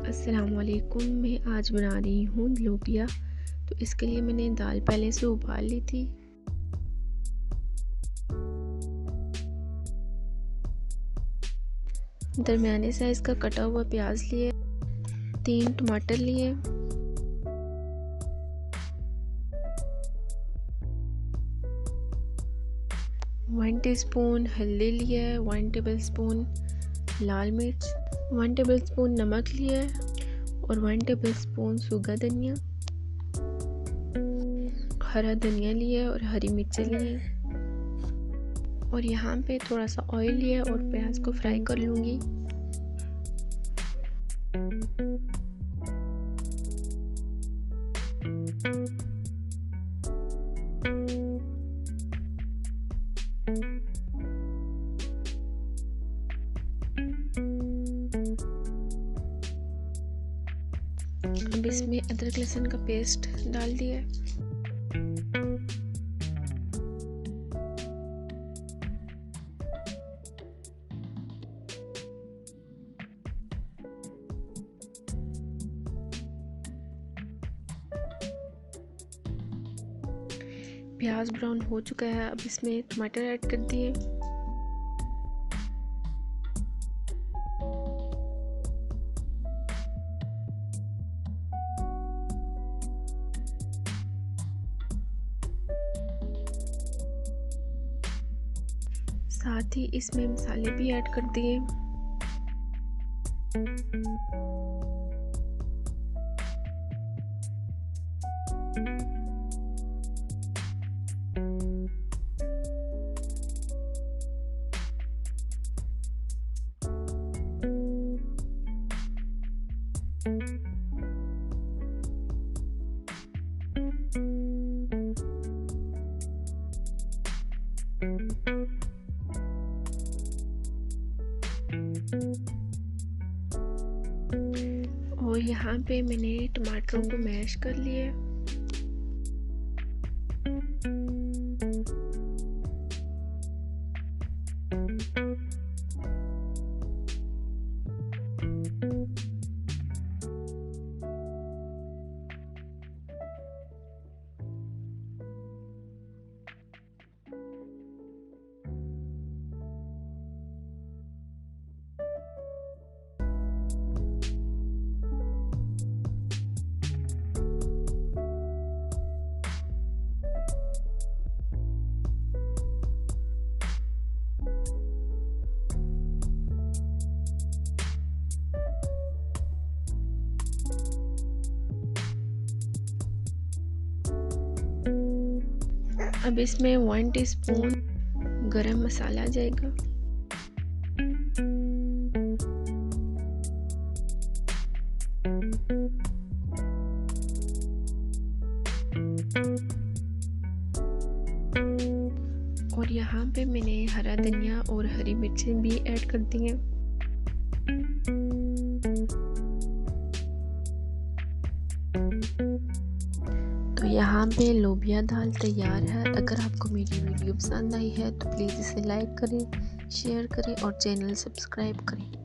अस्सलाम वालेकुम। मैं आज बना रही हूँ लोबिया। तो इसके लिए मैंने दाल पहले से उबाल ली थी। दरमियाने साइज़ का कटा हुआ प्याज लिए, 3 टमाटर लिए, वन टीस्पून हल्दी लिया है, 1 टेबलस्पून लाल मिर्च, 1 टेबलस्पून नमक लिया है और 1 टेबलस्पून सूखा धनिया, हरा धनिया लिया है और हरी मिर्चें लिए और यहाँ पे थोड़ा सा ऑयल लिया और प्याज को फ्राई कर लूँगी। अब इसमें अदरक लहसुन का पेस्ट डाल दिया। प्याज ब्राउन हो चुका है। अब इसमें टमाटर ऐड कर दिए। साथ ही इसमें मसाले भी ऐड कर दिए। और यहाँ पे मैंने टमाटरों को मैश कर लिया। अब इसमें 1 टीस्पून गरम मसाला जाएगा, और यहाँ पे मैंने हरा धनिया और हरी मिर्चें भी ऐड कर दी हैं। तो यहाँ पे लोबिया दाल तैयार है। अगर आपको मेरी वीडियो पसंद आई है तो प्लीज़ इसे लाइक करें, शेयर करें और चैनल सब्सक्राइब करें।